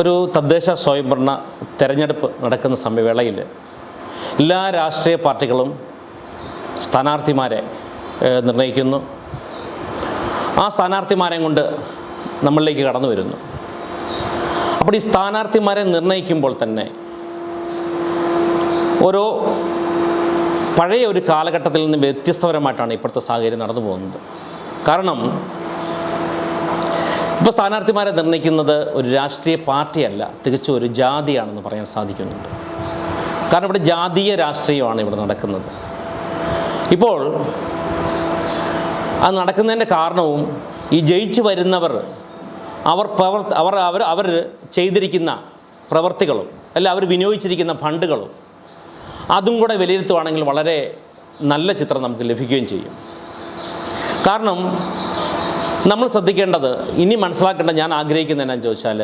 ഒരു തദ്ദേശ സ്വയംഭരണ തെരഞ്ഞെടുപ്പ് നടക്കുന്ന സമയവേളയിൽ എല്ലാ രാഷ്ട്രീയ പാർട്ടികളും സ്ഥാനാർത്ഥിമാരെ നിർണ്ണയിക്കുന്നു. ആ സ്ഥാനാർത്ഥിമാരെ കൊണ്ട് നമ്മളിലേക്ക് കടന്നു വരുന്നു. അപ്പോൾ ഈ സ്ഥാനാർത്ഥിമാരെ നിർണ്ണയിക്കുമ്പോൾ തന്നെ ഓരോ പഴയ ഒരു കാലഘട്ടത്തിൽ നിന്ന് വ്യത്യസ്തപരമായിട്ടാണ് ഇപ്പോഴത്തെ സാഹചര്യം നടന്നു പോകുന്നത്. കാരണം ഇപ്പോൾ സ്ഥാനാർത്ഥിമാരെ നിർണ്ണയിക്കുന്നത് ഒരു രാഷ്ട്രീയ പാർട്ടിയല്ല, തികച്ചും ഒരു ജാതിയാണെന്ന് പറയാൻ സാധിക്കുന്നുണ്ട്. കാരണം ഇവിടെ ജാതീയ രാഷ്ട്രീയമാണ് ഇവിടെ നടക്കുന്നത്. ഇപ്പോൾ അത് നടക്കുന്നതിൻ്റെ കാരണവും ഈ ജയിച്ചു വരുന്നവർ അവർ ചെയ്തിരിക്കുന്ന പ്രവൃത്തികളും അല്ല അവർ വിനിയോഗിച്ചിരിക്കുന്ന ഫണ്ടുകളും അതും കൂടെ വിലയിരുത്തുവാണെങ്കിൽ വളരെ നല്ല ചിത്രം നമുക്ക് ലഭിക്കുകയും ചെയ്യും. കാരണം നമ്മൾ ശ്രദ്ധിക്കേണ്ടത്, ഇനി മനസ്സിലാക്കേണ്ടത്, ഞാൻ ആഗ്രഹിക്കുന്നത് എന്നാന്ന് ചോദിച്ചാൽ,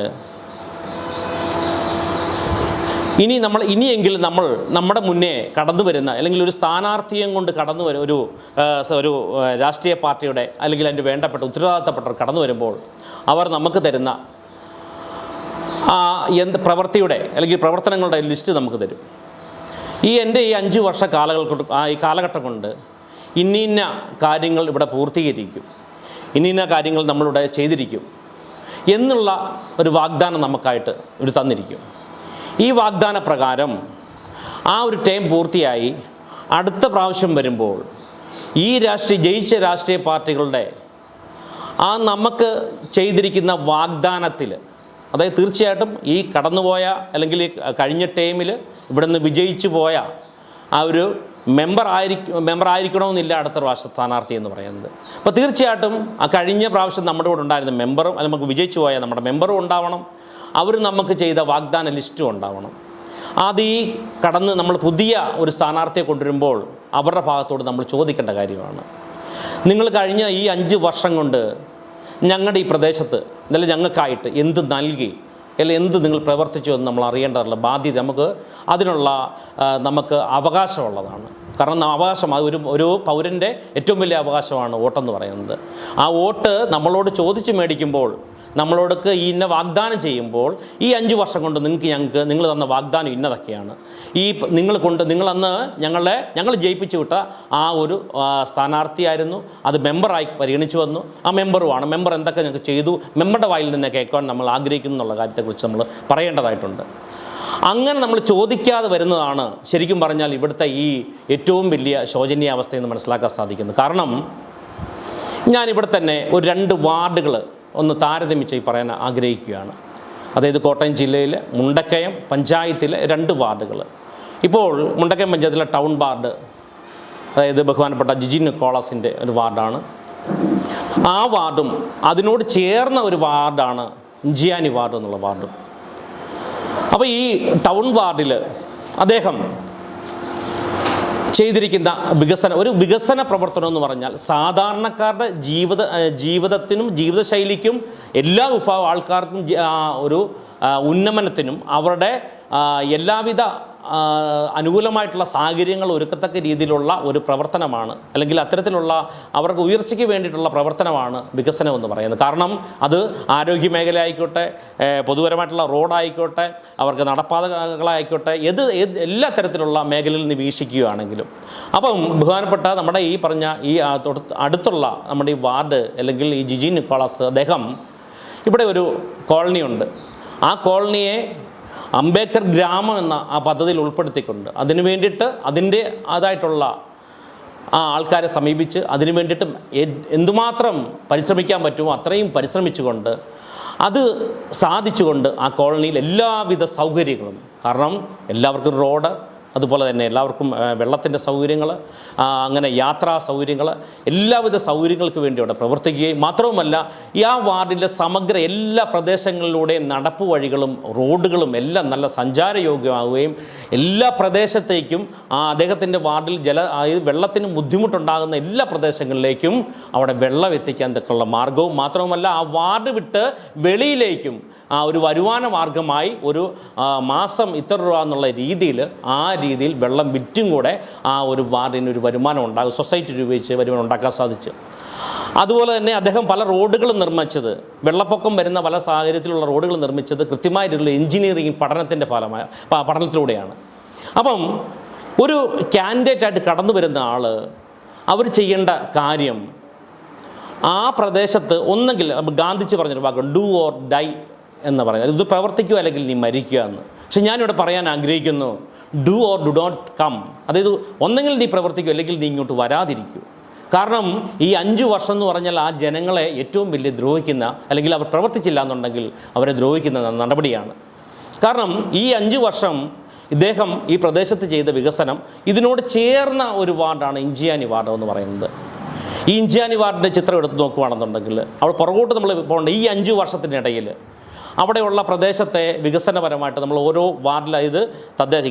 ഇനിയെങ്കിലും നമ്മൾ നമ്മുടെ മുന്നേ കടന്നു വരുന്ന അല്ലെങ്കിൽ ഒരു സ്ഥാനാർത്ഥിയും കൊണ്ട് കടന്നു വരും ഒരു രാഷ്ട്രീയ പാർട്ടിയുടെ അല്ലെങ്കിൽ അതിൻ്റെ വേണ്ടപ്പെട്ട ഉത്തരവാദിത്തപ്പെട്ടവർ കടന്നു വരുമ്പോൾ അവർ നമുക്ക് തരുന്ന പ്രവൃത്തിയുടെ അല്ലെങ്കിൽ പ്രവർത്തനങ്ങളുടെ ലിസ്റ്റ് നമുക്ക് തരും. എൻ്റെ ഈ 5 വർഷ ഈ കാലഘട്ടം കൊണ്ട് ഇന്ന കാര്യങ്ങൾ ഇവിടെ പൂർത്തീകരിക്കും, ഇന്ന കാര്യങ്ങൾ നമ്മളിവിടെ ചെയ്തിരിക്കും എന്നുള്ള ഒരു വാഗ്ദാനം നമുക്കായിട്ട് ഇവർ തന്നിരിക്കും. ഈ വാഗ്ദാന പ്രകാരം ആ ഒരു ടൈം പൂർത്തിയായി അടുത്ത പ്രാവശ്യം വരുമ്പോൾ ഈ ജയിച്ച രാഷ്ട്രീയ പാർട്ടികളുടെ നമുക്ക് ചെയ്തിരിക്കുന്ന വാഗ്ദാനത്തിൽ, അതായത് തീർച്ചയായിട്ടും ഈ കടന്നുപോയ അല്ലെങ്കിൽ കഴിഞ്ഞ ടൈമിൽ ഇവിടെ നിന്ന് വിജയിച്ചു പോയ ആ ഒരു മെമ്പറായിരിക്കണമെന്നില്ല അടുത്ത പ്രാവശ്യം സ്ഥാനാർത്ഥി എന്ന് പറയുന്നത്. അപ്പോൾ തീർച്ചയായിട്ടും ആ കഴിഞ്ഞ പ്രാവശ്യം നമ്മുടെ കൂടെ ഉണ്ടായിരുന്ന മെമ്പറും അല്ലെങ്കിൽ നമുക്ക് വിജയിച്ചു പോയ നമ്മുടെ മെമ്പറും ഉണ്ടാവണം, അവർ നമുക്ക് ചെയ്ത വാഗ്ദാന ലിസ്റ്റും ഉണ്ടാവണം. അത് ഈ കടന്ന് നമ്മൾ പുതിയ ഒരു സ്ഥാനാർത്ഥിയെ കൊണ്ടുവരുമ്പോൾ അവരുടെ ഭാഗത്തോട് നമ്മൾ ചോദിക്കേണ്ട കാര്യമാണ്. നിങ്ങൾ കഴിഞ്ഞ ഈ 5 വർഷം കൊണ്ട് ഞങ്ങളുടെ ഈ പ്രദേശത്ത് അല്ലെങ്കിൽ ഞങ്ങൾക്കായിട്ട് എന്ത് നൽകി അല്ലെങ്കിൽ എന്ത് നിങ്ങൾ പ്രവർത്തിച്ചു എന്ന് നമ്മൾ അറിയേണ്ടതുള്ള ബാധ്യത നമുക്ക് അവകാശമുള്ളതാണ്. കാരണം അവകാശം അത് ഒരു പൗരൻ്റെ ഏറ്റവും വലിയ അവകാശമാണ് വോട്ടെന്ന് പറയുന്നത്. ആ വോട്ട് നമ്മളോട് ചോദിച്ച് മേടിക്കുമ്പോൾ, നമ്മളോടൊക്കെ ഇന്ന വാഗ്ദാനം ചെയ്യുമ്പോൾ ഈ 5 വർഷം കൊണ്ട് നിങ്ങൾ തന്ന വാഗ്ദാനം ഇന്നതൊക്കെയാണ്, നിങ്ങളന്ന് ഞങ്ങൾ ജയിപ്പിച്ചു വിട്ട ആ ഒരു സ്ഥാനാർത്ഥിയായിരുന്നു, അത് മെമ്പറായി പരിഗണിച്ചു വന്നു, ആ മെമ്പറുമാണ്, മെമ്പർ എന്തൊക്കെ ഞങ്ങൾക്ക് ചെയ്തു, മെമ്പറുടെ വായിൽ നിന്ന് കേൾക്കാൻ നമ്മൾ ആഗ്രഹിക്കുന്നു എന്നുള്ള കാര്യത്തെക്കുറിച്ച് നമ്മൾ പറയേണ്ടതായിട്ടുണ്ട്. അങ്ങനെ നമ്മൾ ചോദിക്കാതെ വരുന്നതാണ് ശരിക്കും പറഞ്ഞാൽ ഇവിടുത്തെ ഈ ഏറ്റവും വലിയ ശോചനീയാവസ്ഥയെന്ന് മനസ്സിലാക്കാൻ സാധിക്കുന്നത്. കാരണം ഞാനിവിടെ തന്നെ ഒരു 2 വാർഡുകൾ ഒന്ന് താരതമ്യിച്ച് പറയാൻ ആഗ്രഹിക്കുകയാണ്. അതായത് കോട്ടയം ജില്ലയിലെ മുണ്ടക്കയം പഞ്ചായത്തിലെ 2 വാർഡുകൾ. ഇപ്പോൾ മുണ്ടക്കയം പഞ്ചായത്തിലെ ടൗൺ വാർഡ്, അതായത് ബഹുമാനപ്പെട്ട ജിജി നിക്കോളസിൻ്റെ ഒരു വാർഡാണ്. ആ വാർഡും അതിനോട് ചേർന്ന ഒരു വാർഡാണ് ഇഞ്ചിയാനി വാർഡ് എന്നുള്ള വാർഡും. അപ്പോൾ ഈ ടൗൺ വാർഡിൽ അദ്ദേഹം ചെയ്തിരിക്കുന്ന വികസന പ്രവർത്തനം എന്ന് പറഞ്ഞാൽ സാധാരണക്കാരുടെ ജീവിതത്തിനും ജീവിതശൈലിക്കും എല്ലാ വിഭാഗം ആൾക്കാർക്കും ഒരു ഉന്നമനത്തിനും അവരുടെ എല്ലാവിധ അനുകൂലമായിട്ടുള്ള സാഹചര്യങ്ങൾ ഒരുക്കത്തക്ക രീതിയിലുള്ള ഒരു പ്രവർത്തനമാണ്, അല്ലെങ്കിൽ അത്തരത്തിലുള്ള അവർക്ക് ഉയർച്ചയ്ക്ക് വേണ്ടിയിട്ടുള്ള പ്രവർത്തനമാണ് വികസനം എന്ന് പറയുന്നത്. കാരണം അത് ആരോഗ്യ മേഖല ആയിക്കോട്ടെ, പൊതുപരമായിട്ടുള്ള റോഡായിക്കോട്ടെ, അവർക്ക് നടപ്പാതകളായിക്കോട്ടെ, എല്ലാ തരത്തിലുള്ള മേഖലയിൽ നിന്ന് വീക്ഷിക്കുകയാണെങ്കിലും. അപ്പം ബഹുമാനപ്പെട്ട നമ്മുടെ ഈ പറഞ്ഞ ഈ അടുത്തുള്ള നമ്മുടെ ഈ വാർഡ് അല്ലെങ്കിൽ ഈ ജിജി നിക്കോളാസ് അദ്ദേഹം ഇവിടെ ഒരു കോളനിയുണ്ട്. ആ കോളനിയെ അംബേദ്കർ ഗ്രാമം എന്ന ആ പദ്ധതിയിൽ ഉൾപ്പെടുത്തിക്കൊണ്ട് അതിനു വേണ്ടിയിട്ട് അതായിട്ടുള്ള ആൾക്കാരെ സമീപിച്ച് അതിനു വേണ്ടിയിട്ട് എന്തുമാത്രം പരിശ്രമിക്കാൻ പറ്റുമോ അത്രയും പരിശ്രമിച്ചുകൊണ്ട് അത് സാധിച്ചുകൊണ്ട് ആ കോളനിയിൽ എല്ലാവിധ സൗകര്യങ്ങളും, കാരണം എല്ലാവർക്കും റോഡ്, അതുപോലെ തന്നെ എല്ലാവർക്കും വെള്ളത്തിൻ്റെ സൗകര്യങ്ങൾ, അങ്ങനെ യാത്രാ സൗകര്യങ്ങൾ, എല്ലാവിധ സൗകര്യങ്ങൾക്ക് വേണ്ടി അവിടെ പ്രവർത്തിക്കുകയും മാത്രവുമല്ല ഈ വാർഡിൻ്റെ സമഗ്ര എല്ലാ പ്രദേശങ്ങളിലൂടെയും നടപ്പ് വഴികളും റോഡുകളും എല്ലാം നല്ല സഞ്ചാരയോഗ്യമാവുകയും എല്ലാ പ്രദേശത്തേക്കും അദ്ദേഹത്തിൻ്റെ വാർഡിൽ വെള്ളത്തിന് ബുദ്ധിമുട്ടുണ്ടാകുന്ന എല്ലാ പ്രദേശങ്ങളിലേക്കും അവിടെ വെള്ളം എത്തിക്കാൻ തക്കുള്ള മാർഗവും മാത്രവുമല്ല ആ വാർഡ് വിട്ട് വെളിയിലേക്കും ഒരു വരുമാന മാർഗമായി ഒരു മാസം ഇത്ര രൂപ എന്നുള്ള രീതിയിൽ വെള്ളം വിറ്റും കൂടെ ആ ഒരു വാർഡിന് ഒരു വരുമാനം ഉണ്ടാകും, സൊസൈറ്റി രൂപീകരിച്ച് വരുമാനം ഉണ്ടാക്കാൻ സാധിച്ചു. അതുപോലെ തന്നെ അദ്ദേഹം പല റോഡുകളും നിർമ്മിച്ചത്, വെള്ളപ്പൊക്കം വരുന്ന പല സാഹചര്യത്തിലുള്ള റോഡുകൾ നിർമ്മിച്ചത് കൃത്യമായിട്ടുള്ള എഞ്ചിനീയറിംഗ് പഠനത്തിൻ്റെ പഠനത്തിലൂടെയാണ്. അപ്പം ഒരു കാൻഡിഡേറ്റായിട്ട് കടന്നു വരുന്ന ആൾ അവർ ചെയ്യേണ്ട കാര്യം ആ പ്രദേശത്ത് ഒന്നെങ്കിൽ ഗാന്ധിജി പറഞ്ഞൊരു വാക്കുണ്ട്, ഡു ഓർ ഡൈ എന്ന് പറഞ്ഞാൽ ഇത് പ്രവർത്തിക്കുക അല്ലെങ്കിൽ നീ മരിക്കുക എന്ന്. പക്ഷെ ഞാനിവിടെ പറയാൻ ആഗ്രഹിക്കുന്നു, do or do not come. അതായത് ഒന്നെങ്കിൽ നീ പ്രവർത്തിക്കുക അല്ലെങ്കിൽ നീ ഇങ്ങോട്ട് വരാതിരിക്കൂ. കാരണം ഈ 5 വർഷം എന്ന് പറഞ്ഞാൽ ആ ജനങ്ങളെ ഏറ്റവും വലിയ ദ്രോഹിക്കുന്ന, അല്ലെങ്കിൽ അവർ പ്രവർത്തിച്ചില്ല എന്നുണ്ടെങ്കിൽ അവരെ ദ്രോഹിക്കുന്ന നടപടിയാണ്. കാരണം ഈ 5 വർഷം ഇദ്ദേഹം ഈ പ്രദേശത്ത് ചെയ്ത വികസനം, ഇതിനോട് ചേർന്ന ഒരു വാർഡാണ് ഇഞ്ചിയാനി വാർഡ് എന്ന് പറയുന്നത്. ഈ ഇഞ്ചിയാനി വാർഡിൻ്റെ ചിത്രം എടുത്ത് നോക്കുകയാണെന്നുണ്ടെങ്കിൽ അവിടെ പുറകോട്ട് നമ്മൾ പോകേണ്ട ഈ 5 വർഷത്തിനിടയിൽ അവിടെയുള്ള പ്രദേശത്തെ വികസനപരമായിട്ട് നമ്മൾ ഓരോ വാർഡിൽ, ഇത് തദ്ദേശ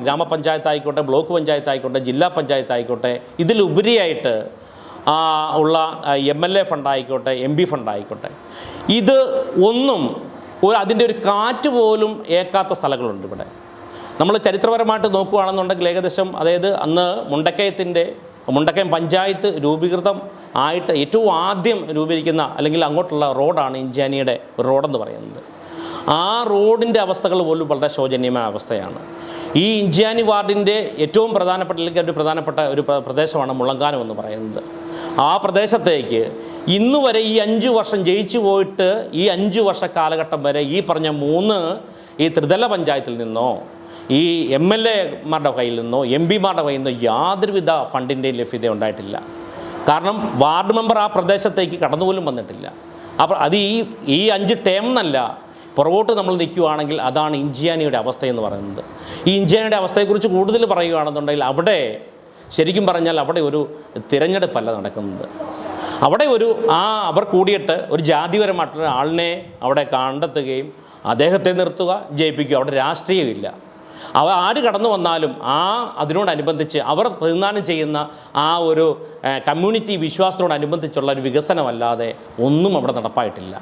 ഗ്രാമപഞ്ചായത്ത് ആയിക്കോട്ടെ, ബ്ലോക്ക് പഞ്ചായത്ത് ആയിക്കോട്ടെ, ജില്ലാ പഞ്ചായത്ത് ആയിക്കോട്ടെ, ഇതിലുപരിയായിട്ട് ഉള്ള MLA ഫണ്ടായിക്കോട്ടെ, MP ഫണ്ടായിക്കോട്ടെ, ഇത് ഒന്നും അതിൻ്റെ ഒരു കാറ്റ് പോലും ഏക്കാത്ത സ്ഥലങ്ങളുണ്ട് ഇവിടെ. നമ്മൾ ചരിത്രപരമായിട്ട് നോക്കുകയാണെന്നുണ്ടെങ്കിൽ ഏകദേശം, അതായത് അന്ന് മുണ്ടക്കയം പഞ്ചായത്ത് രൂപീകൃതം ആയിട്ട് ഏറ്റവും ആദ്യം രൂപീകരിക്കുന്ന അല്ലെങ്കിൽ അങ്ങോട്ടുള്ള റോഡാണ് ഇഞ്ചിയാനിയുടെ ഒരു റോഡെന്ന് പറയുന്നത്. ആ റോഡിൻ്റെ അവസ്ഥകൾ പോലും വളരെ ശോചനീയമായ അവസ്ഥയാണ്. ഈ ഇഞ്ചിയാനി വാർഡിൻ്റെ ഏറ്റവും പ്രധാനപ്പെട്ട അല്ലെങ്കിൽ ഒരു പ്രധാനപ്പെട്ട ഒരു പ്രദേശമാണ് മുളങ്കാനം എന്ന് പറയുന്നത്. ആ പ്രദേശത്തേക്ക് ഇന്നു വരെ ഈ 5 വർഷം ജയിച്ചു പോയിട്ട് ഈ 5 വർഷ കാലഘട്ടം വരെ ഈ പറഞ്ഞ 3 ഈ ത്രിതല പഞ്ചായത്തിൽ നിന്നോ ഈ MLA-മാരുടെ കയ്യിൽ നിന്നോ MP-മാരുടെ കയ്യിൽ നിന്നോ യാതൊരുവിധ ഫണ്ടിൻ്റെയും ലഭ്യത ഉണ്ടായിട്ടില്ല. കാരണം വാർഡ് മെമ്പർ ആ പ്രദേശത്തേക്ക് കടന്നുപോലും വന്നിട്ടില്ല. അപ്പോൾ അത് ഈ 5 ടേം എന്നല്ല, പുറകോട്ട് നമ്മൾ നിൽക്കുകയാണെങ്കിൽ അതാണ് ഇഞ്ചിയാനിയുടെ അവസ്ഥയെന്ന് പറയുന്നത്. ഈ ഇഞ്ചിയാനിയുടെ അവസ്ഥയെക്കുറിച്ച് കൂടുതൽ പറയുകയാണെന്നുണ്ടെങ്കിൽ അവിടെ ശരിക്കും പറഞ്ഞാൽ അവിടെ ഒരു തിരഞ്ഞെടുപ്പല്ല നടക്കുന്നത്. അവിടെ അവർ കൂടിയിട്ട് ഒരു ജാതിപരമായിട്ടുള്ള ആളിനെ അവിടെ കണ്ടെത്തുകയും അദ്ദേഹത്തെ നിർത്തുക, ജയിപ്പിക്കുക. അവിടെ രാഷ്ട്രീയമില്ല. ആര് കടന്നു വന്നാലും അതിനോടനുബന്ധിച്ച് അവർ പ്രതിനിധാനം ചെയ്യുന്ന ആ ഒരു കമ്മ്യൂണിറ്റി വിശ്വാസത്തോടനുബന്ധിച്ചുള്ള ഒരു വികസനമല്ലാതെ ഒന്നും അവിടെ നടപ്പായിട്ടില്ല.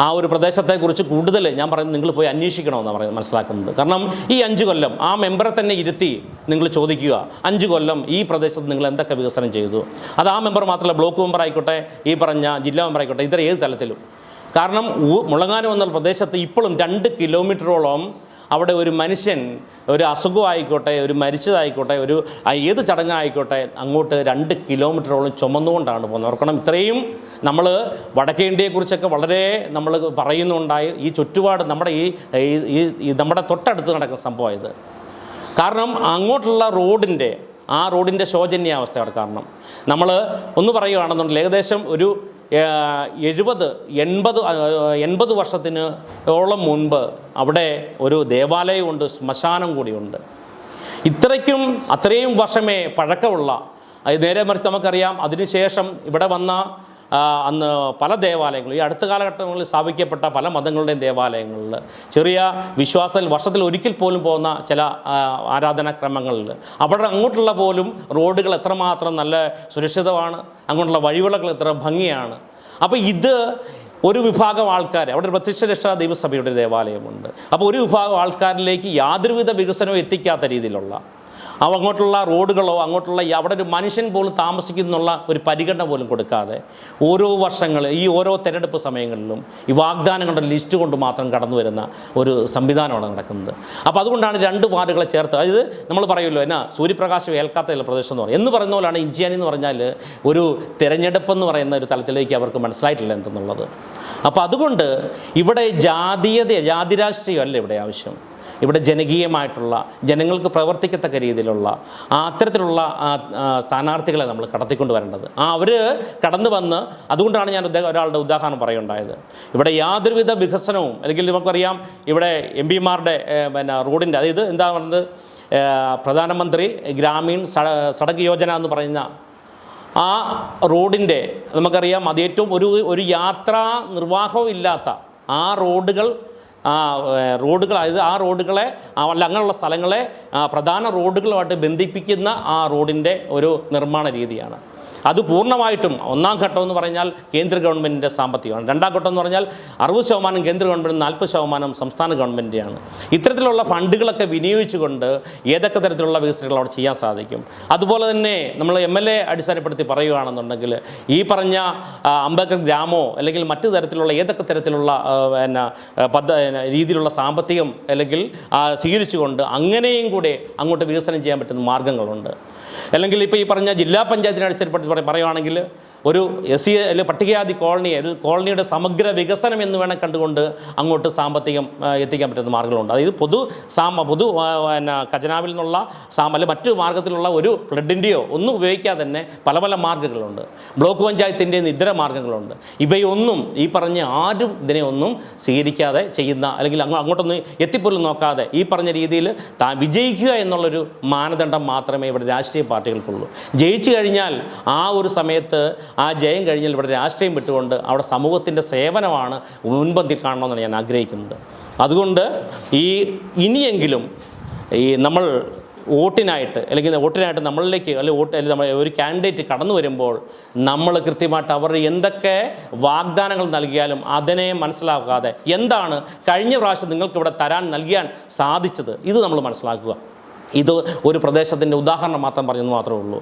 ആ ഒരു പ്രദേശത്തെക്കുറിച്ച് കൂടുതൽ ഞാൻ പറയുന്നത് നിങ്ങൾ പോയി അന്വേഷിക്കണമെന്നാണ് മനസ്സിലാക്കുന്നത്. കാരണം ഈ 5 കൊല്ലം ആ മെമ്പറെ തന്നെ ഇരുത്തി നിങ്ങൾ ചോദിക്കുക, 5 കൊല്ലം ഈ പ്രദേശത്ത് നിങ്ങൾ എന്തൊക്കെ വികസനം ചെയ്തു. അത് ആ മെമ്പർ മാത്രമല്ല, ബ്ലോക്ക് മെമ്പർ ആയിക്കോട്ടെ, ഈ പറഞ്ഞ ജില്ലാ മെമ്പർ ആയിക്കോട്ടെ, ഇതര ഏത് തലത്തിലും. കാരണം മുളങ്ങാനം എന്ന പ്രദേശത്ത് ഇപ്പോഴും 2 കിലോമീറ്ററോളം അവിടെ ഒരു മനുഷ്യൻ ഒരു അസുഖമായിക്കോട്ടെ, ഒരു മരിച്ചതായിക്കോട്ടെ, ഒരു ഏത് ചടങ്ങായിക്കോട്ടെ, അങ്ങോട്ട് 2 കിലോമീറ്ററോളം ചുമന്നുകൊണ്ടാണ് പോകുന്നത്. ഓർക്കണം, ഇത്രയും നമ്മൾ വടക്കേ ഇന്ത്യയെക്കുറിച്ചൊക്കെ വളരെ നമ്മൾ പറയുന്നുണ്ടായി. ഈ ചുറ്റുപാട് നമ്മുടെ നമ്മുടെ തൊട്ടടുത്ത് നടക്കുന്ന സംഭവമായത്. കാരണം അങ്ങോട്ടുള്ള റോഡിൻ്റെ ശോചനീയാവസ്ഥയാണ്. കാരണം നമ്മൾ ഒന്ന് പറയുകയാണെന്നുണ്ടെങ്കിൽ ഏകദേശം ഒരു 70-80 വർഷത്തിനോളം മുൻപ് അവിടെ ഒരു ദേവാലയമുണ്ട്, ശ്മശാനം കൂടിയുണ്ട്. അത്രയും വർഷമേ പഴക്കമുള്ള, നേരെ മറിച്ച് നമുക്കറിയാം അതിനുശേഷം ഇവിടെ വന്ന അന്ന് പല ദേവാലയങ്ങളും, ഈ അടുത്ത കാലഘട്ടങ്ങളിൽ സ്ഥാപിക്കപ്പെട്ട പല മതങ്ങളുടെയും ദേവാലയങ്ങളിൽ ചെറിയ വിശ്വാസത്തിൽ വർഷത്തിൽ ഒരിക്കൽ പോലും പോകുന്ന ചില ആരാധനാക്രമങ്ങളിൽ അവിടെ അങ്ങോട്ടുള്ള പോലും റോഡുകൾ എത്രമാത്രം നല്ല സുരക്ഷിതമാണ്, അങ്ങോട്ടുള്ള വഴിവിളകൾ എത്ര ഭംഗിയാണ്. അപ്പോൾ ഇത് ഒരു വിഭാഗം ആൾക്കാർ, അവിടെ ഒരു പ്രത്യക്ഷരക്ഷാ ദൈവസഭയുടെ ദേവാലയമുണ്ട്. അപ്പോൾ ഒരു വിഭാഗം ആൾക്കാരിലേക്ക് യാതൊരുവിധ വികസനവും എത്തിക്കാത്ത രീതിയിലുള്ള അങ്ങോട്ടുള്ള റോഡുകളോ അങ്ങോട്ടുള്ള അവിടെ ഒരു മനുഷ്യൻ പോലും താമസിക്കുന്നുള്ള ഒരു പരിഗണന പോലും കൊടുക്കാതെ ഓരോ വർഷങ്ങളിൽ ഈ ഓരോ തെരഞ്ഞെടുപ്പ് സമയങ്ങളിലും ഈ വാഗ്ദാനങ്ങളുടെ ലിസ്റ്റ് കൊണ്ട് മാത്രം കടന്നു വരുന്ന ഒരു സംവിധാനമാണ് നടക്കുന്നത്. അപ്പോൾ അതുകൊണ്ടാണ് 2 വാർഡുകളെ ചേർത്ത്, അതായത് നമ്മൾ പറയുമല്ലോ സൂര്യപ്രകാശം ഏൽക്കാത്ത പ്രദേശം എന്ന് പറയും എന്ന് പറയുന്ന പോലെയാണ് ഇഞ്ചിയാനി എന്ന് പറഞ്ഞാൽ ഒരു തിരഞ്ഞെടുപ്പെന്ന് പറയുന്ന ഒരു തലത്തിലേക്ക് അവർക്ക് മനസ്സിലായിട്ടില്ല എന്തെന്നുള്ളത്. അപ്പോൾ അതുകൊണ്ട് ഇവിടെ ജാതി രാഷ്ട്രീയമല്ല ഇവിടെ ആവശ്യം. ഇവിടെ ജനകീയമായിട്ടുള്ള ജനങ്ങൾക്ക് പ്രവർത്തിക്കത്തക്ക രീതിയിലുള്ള അത്തരത്തിലുള്ള സ്ഥാനാർത്ഥികളെ നമ്മൾ കടത്തിക്കൊണ്ട് വരേണ്ടത്. അവർ കടന്നു വന്ന്, അതുകൊണ്ടാണ് ഞാൻ ഒരാളുടെ ഉദാഹരണം പറയുണ്ടായത്. ഇവിടെ യാതൊരുവിധ വികസനവും, അല്ലെങ്കിൽ നമുക്കറിയാം ഇവിടെ MP-മാരുടെ റോഡിൻ്റെ, അതായത് എന്താ പറയുന്നത്, പ്രധാനമന്ത്രി ഗ്രാമീൺ സഡക് യോജന എന്ന് പറയുന്ന ആ റോഡിൻ്റെ നമുക്കറിയാം അത് ഏറ്റവും ഒരു യാത്രാ നിർവാഹവും ഇല്ലാത്ത ആ റോഡുകൾ, അതായത് ആ റോഡുകളെ അല്ല അങ്ങനെയുള്ള സ്ഥലങ്ങളെ പ്രധാന റോഡുകളുമായിട്ട് ബന്ധിപ്പിക്കുന്ന ആ റോഡിൻ്റെ ഒരു നിർമ്മാണ രീതിയാണ്. അത് പൂർണ്ണമായിട്ടും ഒന്നാം ഘട്ടം എന്ന് പറഞ്ഞാൽ കേന്ദ്ര ഗവൺമെൻറ്റിൻ്റെ സാമ്പത്തികമാണ്. രണ്ടാം ഘട്ടം എന്ന് പറഞ്ഞാൽ 60% കേന്ദ്ര ഗവൺമെൻറ്, 40% സംസ്ഥാന ഗവൺമെൻറ്റിൻ്റെയാണ്. ഇത്തരത്തിലുള്ള ഫണ്ടുകളൊക്കെ വിനിയോഗിച്ചുകൊണ്ട് ഏതൊക്കെ തരത്തിലുള്ള വികസനങ്ങൾ അവിടെ ചെയ്യാൻ സാധിക്കും. അതുപോലെ തന്നെ നമ്മൾ MLA അടിസ്ഥാനപ്പെടുത്തി പറയുകയാണെന്നുണ്ടെങ്കിൽ ഈ പറഞ്ഞ അംബേദ്കർ ഗ്രാമോ അല്ലെങ്കിൽ മറ്റു തരത്തിലുള്ള ഏതൊക്കെ തരത്തിലുള്ള രീതിയിലുള്ള സാമ്പത്തികം അല്ലെങ്കിൽ സ്വീകരിച്ചുകൊണ്ട് അങ്ങനെയും കൂടെ അങ്ങോട്ട് വികസനം ചെയ്യാൻ പറ്റുന്ന മാർഗ്ഗങ്ങളുണ്ട്. അല്ലെങ്കിൽ ഇപ്പോൾ ഈ പറഞ്ഞ ജില്ലാ പഞ്ചായത്തിനെ അടിസ്ഥാനപ്പെടുത്തി പറയുകയാണെങ്കിൽ ഒരു SC അല്ലെങ്കിൽ പട്ടികജാതി കോളനിയുടെ സമഗ്ര വികസനം എന്ന് വേണം കണ്ടുകൊണ്ട് അങ്ങോട്ട് സാമ്പത്തികം എത്തിക്കാൻ പറ്റുന്ന മാർഗ്ഗങ്ങളുണ്ട്. അതായത് പൊതു ഖജനാവിൽ നിന്നുള്ള അല്ലെങ്കിൽ മറ്റു മാർഗ്ഗത്തിലുള്ള ഒരു ഫ്ലഡിൻ്റെയോ ഒന്നും ഉപയോഗിക്കാതെ തന്നെ പല പല മാർഗ്ഗങ്ങളുണ്ട്. ബ്ലോക്ക് പഞ്ചായത്തിൻ്റെ ഇതര മാർഗ്ഗങ്ങളുണ്ട്. ഇവയൊന്നും ഈ പറഞ്ഞ ആരും ഇതിനെ ഒന്നും സ്വീകരിക്കാതെ ചെയ്യുന്ന അല്ലെങ്കിൽ അങ്ങോട്ടൊന്നും എത്തിപ്പോലും നോക്കാതെ ഈ പറഞ്ഞ രീതിയിൽ വിജയിക്കുക എന്നുള്ളൊരു മാനദണ്ഡം മാത്രമേ ഇവിടെ രാഷ്ട്രീയ പാർട്ടികൾക്കുള്ളൂ. ജയിച്ചു കഴിഞ്ഞാൽ ആ ഒരു സമയത്ത് ആ ജയം കഴിഞ്ഞാൽ ഇവിടെ രാഷ്ട്രീയം വിട്ടുകൊണ്ട് അവിടെ സമൂഹത്തിൻ്റെ സേവനമാണ് മുൻപന്തിയിൽ കാണണമെന്നാണ് ഞാൻ ആഗ്രഹിക്കുന്നത്. അതുകൊണ്ട് ഇനിയെങ്കിലും നമ്മൾ വോട്ടിനായിട്ട് നമ്മളിലേക്ക് അല്ലെങ്കിൽ നമ്മൾ ഒരു കാൻഡിഡേറ്റ് കടന്നു വരുമ്പോൾ നമ്മൾ കൃത്യമായിട്ട് അവർ എന്തൊക്കെ വാഗ്ദാനങ്ങൾ നൽകിയാലും അതിനെ മനസ്സിലാക്കാതെ എന്താണ് കഴിഞ്ഞ പ്രാവശ്യം നിങ്ങൾക്കിവിടെ നൽകാൻ സാധിച്ചത് ഇത് നമ്മൾ മനസ്സിലാക്കുക. ഇത് ഒരു പ്രദേശത്തിൻ്റെ ഉദാഹരണം മാത്രം പറഞ്ഞെന്ന് മാത്രമേ ഉള്ളൂ.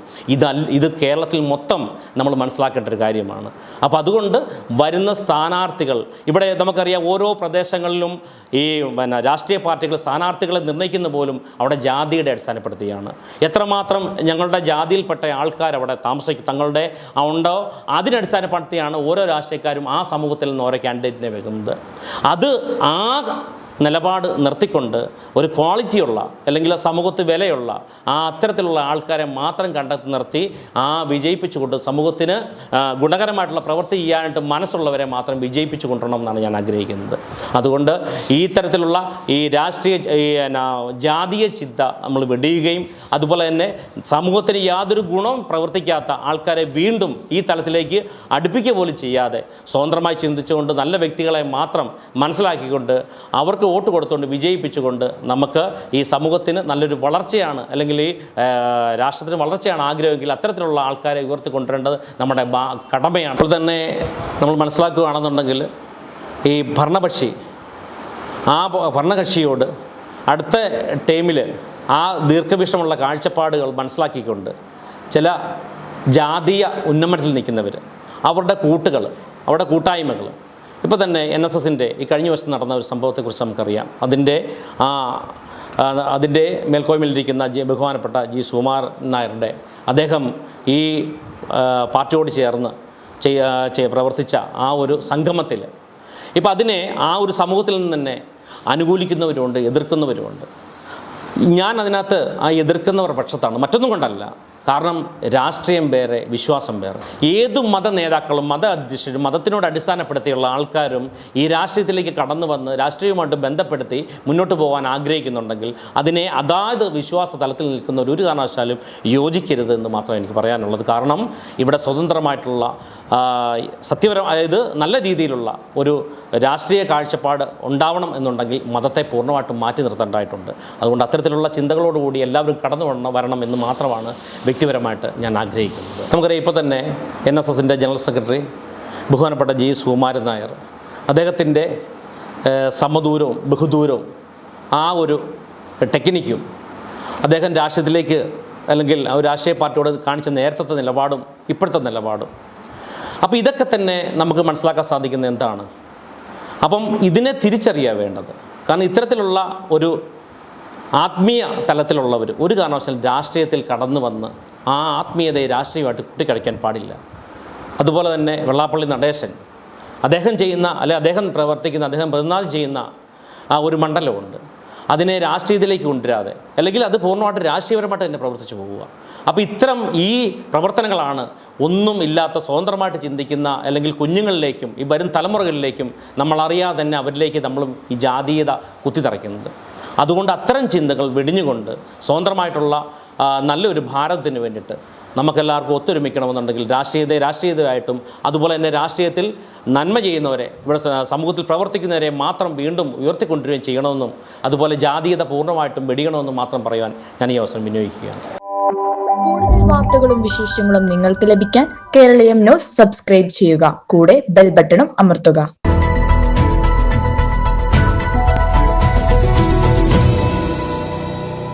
ഇത് കേരളത്തിൽ മൊത്തം നമ്മൾ മനസ്സിലാക്കേണ്ട ഒരു കാര്യമാണ്. അപ്പോൾ അതുകൊണ്ട് വരുന്ന സ്ഥാനാർത്ഥികൾ ഇവിടെ നമുക്കറിയാം ഓരോ പ്രദേശങ്ങളിലും ഈ രാഷ്ട്രീയ പാർട്ടികൾ സ്ഥാനാർത്ഥികളെ നിർണ്ണയിക്കുന്ന പോലും അവിടെ ജാതിയുടെ അടിസ്ഥാനപ്പെടുത്തിയാണ്. എത്രമാത്രം ഞങ്ങളുടെ ജാതിയിൽപ്പെട്ട ആൾക്കാർ അവിടെ തങ്ങളുടെ ഉണ്ടോ അതിനടിസ്ഥാനപ്പെടുത്തിയാണ് ഓരോ രാഷ്ട്രീയക്കാരും ആ സമൂഹത്തിൽ നിന്ന് ഓരോ കാൻഡിഡേറ്റിനെ വെക്കുന്നത്. അത് നിലപാട് നിർത്തിക്കൊണ്ട് ഒരു ക്വാളിറ്റിയുള്ള അല്ലെങ്കിൽ സമൂഹത്ത് വിലയുള്ള അത്തരത്തിലുള്ള ആൾക്കാരെ മാത്രം കണ്ടെത്തി നിർത്തി വിജയിപ്പിച്ചുകൊണ്ട് സമൂഹത്തിന് ഗുണകരമായിട്ടുള്ള പ്രവൃത്തി ചെയ്യാനായിട്ട് മനസ്സുള്ളവരെ മാത്രം വിജയിപ്പിച്ചു കൊണ്ടുവരണം എന്നാണ് ഞാൻ ആഗ്രഹിക്കുന്നത്. അതുകൊണ്ട് ഈ തരത്തിലുള്ള ഈ രാഷ്ട്രീയ ജാതീയ ചിന്ത നമ്മൾ വെടിയുകയും അതുപോലെ തന്നെ സമൂഹത്തിന് യാതൊരു ഗുണവും പ്രവർത്തിക്കാത്ത ആൾക്കാരെ വീണ്ടും ഈ തലത്തിലേക്ക് അടുപ്പിക്കുക പോലും ചെയ്യാതെ സ്വതന്ത്രമായി ചിന്തിച്ചുകൊണ്ട് നല്ല വ്യക്തികളെ മാത്രം മനസ്സിലാക്കിക്കൊണ്ട് അവർക്ക് വോട്ട് കൊടുത്തുകൊണ്ട് വിജയിപ്പിച്ചുകൊണ്ട് നമുക്ക് ഈ സമൂഹത്തിന് നല്ലൊരു വളർച്ചയാണ് അല്ലെങ്കിൽ ഈ രാഷ്ട്രത്തിന് വളർച്ചയാണ് ആഗ്രഹമെങ്കിൽ അത്തരത്തിലുള്ള ആൾക്കാരെ ഉയർത്തിക്കൊണ്ടുവരേണ്ടത് നമ്മുടെ കടമയാണ്. അപ്പോൾ തന്നെ നമ്മൾ മനസ്സിലാക്കുകയാണെന്നുണ്ടെങ്കിൽ ഈ ഭരണകക്ഷിയോട് അടുത്ത ടൈമിൽ ദീർഘവീക്ഷണമുള്ള കാഴ്ചപ്പാടുകൾ മനസ്സിലാക്കിക്കൊണ്ട് ചില ജാതീയ ഉന്നമനത്തിൽ നിൽക്കുന്നവർ അവരുടെ കൂട്ടായ്മകൾ ഇപ്പോൾ തന്നെ NSSൻ്റെ ഈ കഴിഞ്ഞ വർഷം നടന്ന ഒരു സംഭവത്തെക്കുറിച്ച് നമുക്കറിയാം. അതിൻ്റെ മേൽക്കോയ്മയിലിരിക്കുന്ന ബഹുമാനപ്പെട്ട സുകുമാരൻ നായരുടെ അദ്ദേഹം ഈ പാർട്ടിയോട് ചേർന്ന് പ്രവർത്തിച്ച ആ ഒരു സംഗമത്തിൽ ഇപ്പോൾ അതിനെ ആ ഒരു സമൂഹത്തിൽ നിന്ന് തന്നെ അനുകൂലിക്കുന്നവരുമുണ്ട്, എതിർക്കുന്നവരുമുണ്ട്. ഞാൻ അതിനകത്ത് എതിർക്കുന്നവർ പക്ഷത്താണ്, മറ്റൊന്നും കൊണ്ടല്ല. കാരണം രാഷ്ട്രീയം വേറെ, വിശ്വാസം വേറെ. ഏത് മത നേതാക്കളും അധ്യക്ഷരും മതത്തിനോട് അടിസ്ഥാനപ്പെടുത്തിയുള്ള ആൾക്കാരും ഈ രാഷ്ട്രീയത്തിലേക്ക് കടന്നു വന്ന് രാഷ്ട്രീയവുമായിട്ട് ബന്ധപ്പെടുത്തി മുന്നോട്ട് പോകാൻ ആഗ്രഹിക്കുന്നുണ്ടെങ്കിൽ അതിനെ അതായത് വിശ്വാസ തലത്തിൽ നിൽക്കുന്ന ഒരു കാരണവശാലും യോജിക്കരുത് എന്ന് മാത്രമേ എനിക്ക് പറയാനുള്ളത്. കാരണം ഇവിടെ സ്വതന്ത്രമായിട്ടുള്ള അതായത് നല്ല രീതിയിലുള്ള ഒരു രാഷ്ട്രീയ കാഴ്ചപ്പാട് ഉണ്ടാവണം എന്നുണ്ടെങ്കിൽ മതത്തെ പൂർണ്ണമായിട്ടും മാറ്റി നിർത്തേണ്ടതായിട്ടുണ്ട്. അതുകൊണ്ട് അത്തരത്തിലുള്ള ചിന്തകളോടുകൂടി എല്ലാവരും കടന്നു വരണം എന്ന് മാത്രമാണ് വ്യക്തിപരമായിട്ട് ഞാൻ ആഗ്രഹിക്കുന്നത്. നമുക്കറിയാം ഇപ്പോൾ തന്നെ NSSൻ്റെ ജനറൽ സെക്രട്ടറി ബഹുമാനപ്പെട്ട സുകുമാരൻ നായർ അദ്ദേഹത്തിൻ്റെ സമദൂരവും ബഹുദൂരവും ഒരു ടെക്നിക്കും അദ്ദേഹം രാഷ്ട്രീയത്തിലേക്ക് അല്ലെങ്കിൽ രാഷ്ട്രീയ പാർട്ടിയോട് കാണിച്ച നേരത്തെ നിലപാടും ഇപ്പോഴത്തെ നിലപാടും അപ്പോൾ ഇതൊക്കെ തന്നെ നമുക്ക് മനസ്സിലാക്കാൻ സാധിക്കുന്നത് എന്താണ്? അപ്പം ഇതിനെ തിരിച്ചറിയാൻ വേണ്ടത്. കാരണം ഇത്തരത്തിലുള്ള ഒരു ആത്മീയ തലത്തിലുള്ളവർ ഒരു കാരണവശാലും രാഷ്ട്രീയത്തിൽ കടന്നു വന്ന് ആത്മീയതയെ രാഷ്ട്രീയമായിട്ട് കൂട്ടിക്കഴിക്കാൻ പാടില്ല. അതുപോലെ തന്നെ വെള്ളാപ്പള്ളി നടേശൻ അദ്ദേഹം പ്രതിനിധാനം ചെയ്യുന്ന ഒരു മണ്ഡലമുണ്ട്. അതിനെ രാഷ്ട്രീയത്തിലേക്ക് കൊണ്ടുവരാതെ അല്ലെങ്കിൽ അത് പൂർണ്ണമായിട്ട് രാഷ്ട്രീയപരമായിട്ട് തന്നെ പ്രവർത്തിച്ചു പോവുക. അപ്പോൾ ഇത്തരം ഈ പ്രവർത്തനങ്ങളാണ് ഒന്നും ഇല്ലാത്ത സ്വതന്ത്രമായിട്ട് ചിന്തിക്കുന്ന അല്ലെങ്കിൽ കുഞ്ഞുങ്ങളിലേക്കും ഈ വരും തലമുറകളിലേക്കും നമ്മളറിയാതെ തന്നെ അവരിലേക്ക് നമ്മളും ഈ ജാതീയത കുത്തിത്തറയ്ക്കുന്നത്. അതുകൊണ്ട് അത്തരം ചിന്തകൾ വെടിഞ്ഞുകൊണ്ട് സ്വതന്ത്രമായിട്ടുള്ള നല്ലൊരു ഭാരതത്തിന് വേണ്ടിയിട്ട് നമുക്കെല്ലാവർക്കും ഒത്തൊരുമിക്കണമെന്നുണ്ടെങ്കിൽ രാഷ്ട്രീയതയായിട്ടും അതുപോലെ തന്നെ രാഷ്ട്രീയത്തിൽ നന്മ ചെയ്യുന്നവരെ ഇവിടെ സമൂഹത്തിൽ പ്രവർത്തിക്കുന്നവരെ മാത്രം വീണ്ടും ഉയർത്തിക്കൊണ്ടുവരികയും ചെയ്യണമെന്നും അതുപോലെ ജാതീയത പൂർണ്ണമായിട്ടും വെടിയണമെന്നും മാത്രം പറയുവാൻ ഞാൻ ഈ അവസരം വിനിയോഗിക്കുകയാണ്. കൂടുതൽ വാർത്തകൾ വാർത്തകളും വിശേഷങ്ങളും നിങ്ങൾക്ക് ലഭിക്കാൻ കേരളീയം ന്യൂസ് സബ്സ്ക്രൈബ് ചെയ്യുക. കൂടെ ബെൽ ബട്ടണും അമർത്തുക.